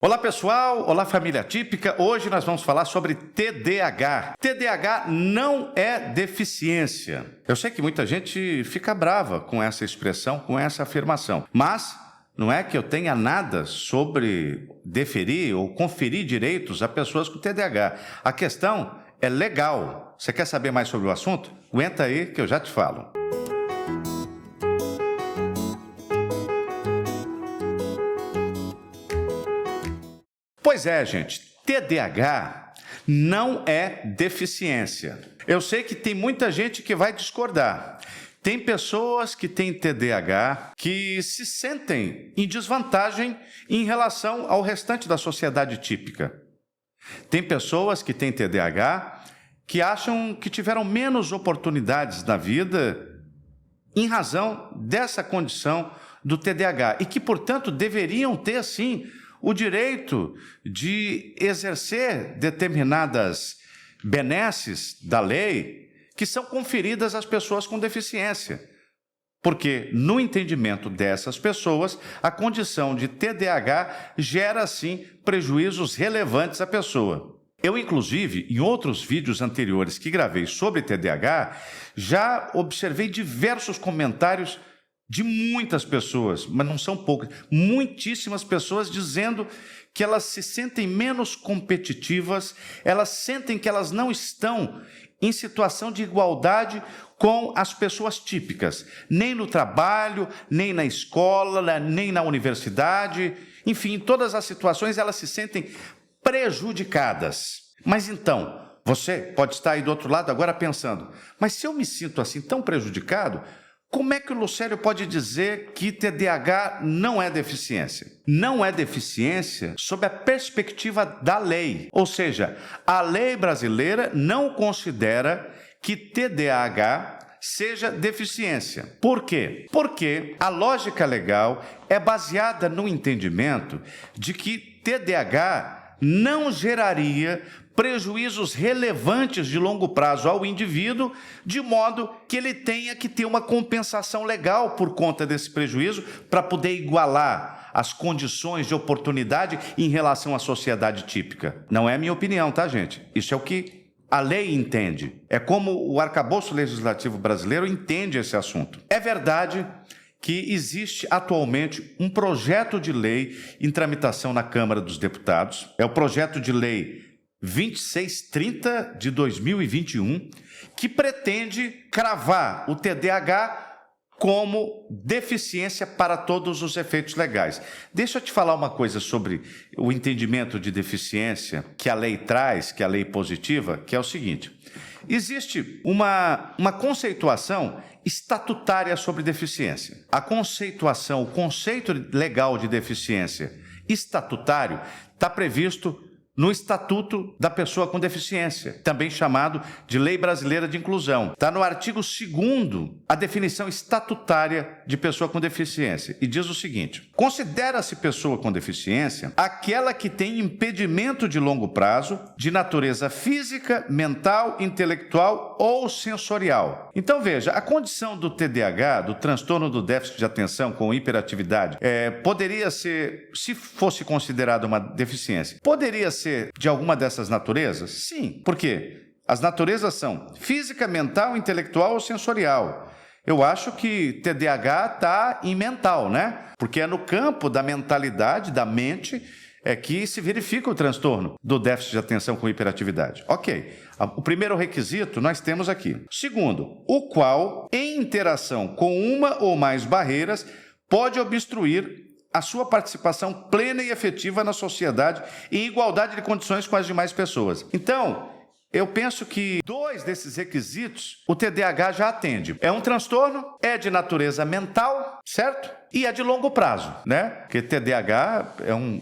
Olá pessoal, olá família típica. Hoje nós vamos falar sobre TDAH. TDAH não é deficiência. Eu sei que muita gente fica brava com essa expressão, com essa afirmação, mas não é que eu tenha nada sobre deferir ou conferir direitos a pessoas com TDAH. A questão é legal. Você quer saber mais sobre o assunto? Aguenta aí que eu já te falo. Pois é, gente, TDAH não é deficiência. Eu sei que tem muita gente que vai discordar. Tem pessoas que têm TDAH que se sentem em desvantagem em relação ao restante da sociedade típica. Tem pessoas que têm TDAH que acham que tiveram menos oportunidades na vida em razão dessa condição do TDAH e que, portanto, deveriam ter, sim, o direito de exercer determinadas benesses da lei que são conferidas às pessoas com deficiência. Porque, no entendimento dessas pessoas, a condição de TDAH gera, sim, prejuízos relevantes à pessoa. Eu, inclusive, em outros vídeos anteriores que gravei sobre TDAH, já observei diversos comentários de muitas pessoas, mas não são poucas, muitíssimas pessoas dizendo que elas se sentem menos competitivas, elas sentem que elas não estão em situação de igualdade com as pessoas típicas, nem no trabalho, nem na escola, nem na universidade, enfim, em todas as situações elas se sentem prejudicadas. Mas então, você pode estar aí do outro lado agora pensando, mas se eu me sinto assim tão prejudicado, como é que o Lucélio pode dizer que TDAH não é deficiência? Não é deficiência sob a perspectiva da lei. Ou seja, a lei brasileira não considera que TDAH seja deficiência. Por quê? Porque a lógica legal é baseada no entendimento de que TDAH não geraria prejuízos relevantes de longo prazo ao indivíduo, de modo que ele tenha que ter uma compensação legal por conta desse prejuízo para poder igualar as condições de oportunidade em relação à sociedade típica. Não é minha opinião, tá, gente? Isso é o que a lei entende. É como o arcabouço legislativo brasileiro entende esse assunto. É verdade que existe atualmente um projeto de lei em tramitação na Câmara dos Deputados. É o projeto de lei 2630 de 2021, que pretende cravar o TDAH como deficiência para todos os efeitos legais. Deixa eu te falar uma coisa sobre o entendimento de deficiência que a lei traz, que é a lei positiva, que é o seguinte: existe uma conceituação estatutária sobre deficiência. A conceituação, o conceito legal de deficiência estatutário está previsto no Estatuto da Pessoa com Deficiência, também chamado de Lei Brasileira de Inclusão. Está no artigo 2º a definição estatutária de pessoa com deficiência. E diz o seguinte: considera-se pessoa com deficiência aquela que tem impedimento de longo prazo de natureza física, mental, intelectual ou sensorial. Então veja, a condição do TDAH, do transtorno do déficit de atenção com hiperatividade, poderia ser, se fosse considerada uma deficiência, poderia ser de alguma dessas naturezas? Sim. Por quê? As naturezas são física, mental, intelectual ou sensorial. Eu acho que TDAH está em mental, né? Porque é no campo da mentalidade, da mente, que se verifica o transtorno do déficit de atenção com hiperatividade. Ok. O primeiro requisito nós temos aqui. Segundo, o qual, em interação com uma ou mais barreiras, pode obstruir a sua participação plena e efetiva na sociedade em igualdade de condições com as demais pessoas. Então, eu penso que 2 desses requisitos o TDAH já atende. É um transtorno, é de natureza mental, certo? E é de longo prazo, né? Porque TDAH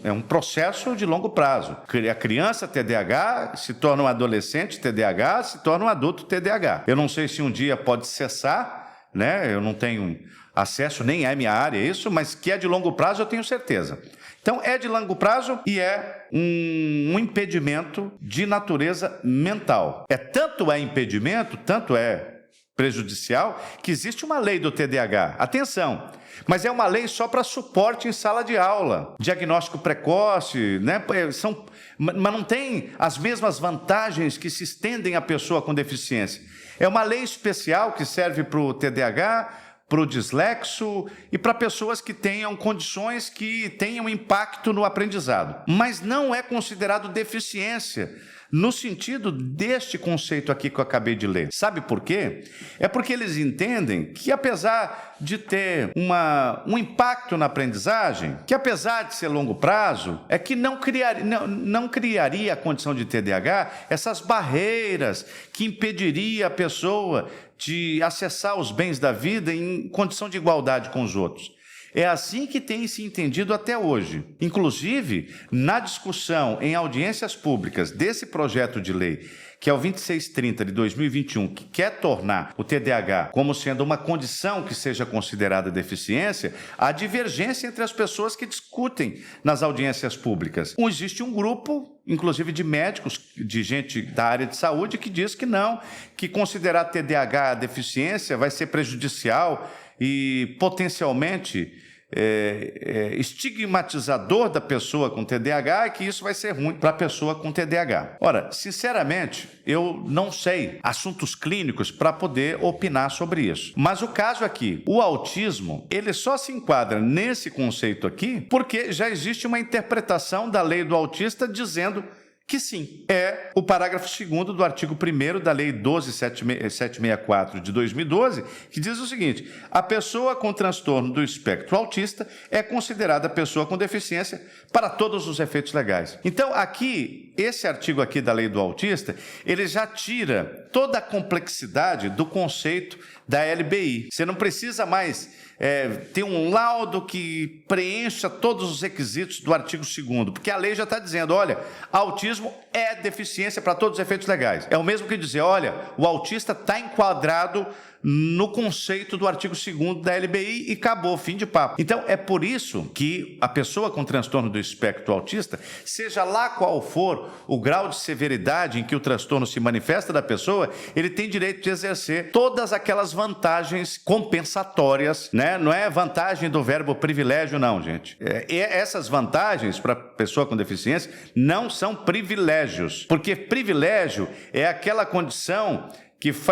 é um processo de longo prazo. A criança TDAH se torna um adolescente TDAH, se torna um adulto TDAH. Eu não sei se um dia pode cessar, né? Eu não tenho acesso, nem é minha área isso, mas que é de longo prazo eu tenho certeza. Então é de longo prazo e é um impedimento de natureza mental. Tanto é impedimento, tanto é prejudicial que existe uma lei do TDAH. Atenção, mas é uma lei só para suporte em sala de aula, diagnóstico precoce, né? Mas não tem as mesmas vantagens que se estendem à pessoa com deficiência. É uma lei especial que serve para o TDAH, para o dislexo e para pessoas que tenham condições que tenham impacto no aprendizado. Mas não é considerado deficiência no sentido deste conceito aqui que eu acabei de ler. Sabe por quê? É porque eles entendem que, apesar de ter um impacto na aprendizagem, que apesar de ser longo prazo, é que não criaria a condição de TDAH essas barreiras que impediria a pessoa de acessar os bens da vida em condição de igualdade com os outros. É assim que tem se entendido até hoje. Inclusive, na discussão em audiências públicas desse projeto de lei, que é o 2630 de 2021, que quer tornar o TDAH como sendo uma condição que seja considerada deficiência, há divergência entre as pessoas que discutem nas audiências públicas. Existe um grupo, inclusive de médicos, de gente da área de saúde, que diz que não, que considerar TDAH deficiência vai ser prejudicial e potencialmente estigmatizador da pessoa com TDAH e que isso vai ser ruim para a pessoa com TDAH. Ora, sinceramente, eu não sei assuntos clínicos para poder opinar sobre isso. Mas o caso aqui, o autismo, ele só se enquadra nesse conceito aqui porque já existe uma interpretação da lei do autista dizendo que sim, é o parágrafo 2º do artigo 1º da Lei 12.764 de 2012, que diz o seguinte: a pessoa com transtorno do espectro autista é considerada pessoa com deficiência para todos os efeitos legais. Então, aqui, esse artigo aqui da Lei do Autista, ele já tira toda a complexidade do conceito da LBI. Você não precisa mais ter um laudo que preencha todos os requisitos do artigo 2º, porque a lei já está dizendo, olha, autismo é deficiência para todos os efeitos legais. É o mesmo que dizer, olha, o autista está enquadrado no conceito do artigo 2º da LBI e acabou, fim de papo. Então, é por isso que a pessoa com transtorno do espectro autista, seja lá qual for o grau de severidade em que o transtorno se manifesta da pessoa, ele tem direito de exercer todas aquelas vantagens compensatórias, né? Não é vantagem do verbo privilégio, não, gente. Essas vantagens para a pessoa com deficiência não são privilégios, porque privilégio é aquela condição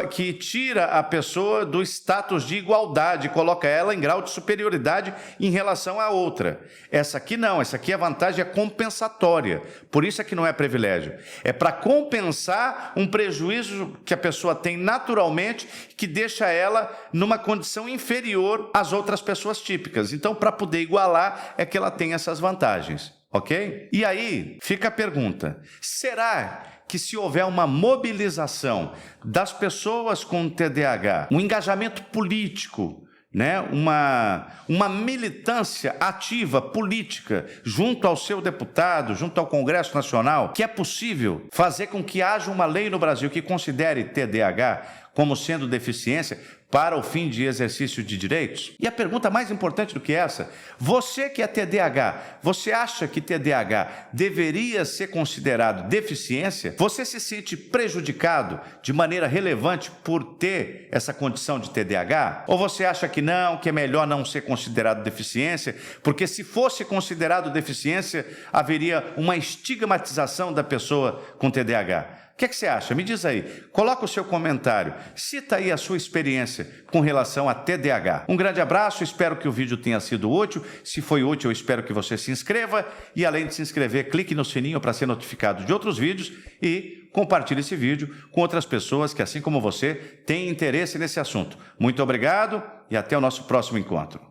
que tira a pessoa do status de igualdade, coloca ela em grau de superioridade em relação à outra. Essa aqui não, essa aqui a vantagem é compensatória, por isso é que não é privilégio. É para compensar um prejuízo que a pessoa tem naturalmente, que deixa ela numa condição inferior às outras pessoas típicas. Então, para poder igualar, é que ela tem essas vantagens, ok? E aí, fica a pergunta, será que se houver uma mobilização das pessoas com TDAH, um engajamento político, né, uma militância ativa política junto ao seu deputado, junto ao Congresso Nacional, que é possível fazer com que haja uma lei no Brasil que considere TDAH como sendo deficiência para o fim de exercício de direitos? E a pergunta mais importante do que essa, você que é TDAH, você acha que TDAH deveria ser considerado deficiência? Você se sente prejudicado de maneira relevante por ter essa condição de TDAH? Ou você acha que não, que é melhor não ser considerado deficiência, porque se fosse considerado deficiência, haveria uma estigmatização da pessoa com TDAH? O que é que você acha? Me diz aí. Coloca o seu comentário. Cita aí a sua experiência com relação a TDAH. Um grande abraço, espero que o vídeo tenha sido útil. Se foi útil, eu espero que você se inscreva. E além de se inscrever, clique no sininho para ser notificado de outros vídeos e compartilhe esse vídeo com outras pessoas que, assim como você, têm interesse nesse assunto. Muito obrigado e até o nosso próximo encontro.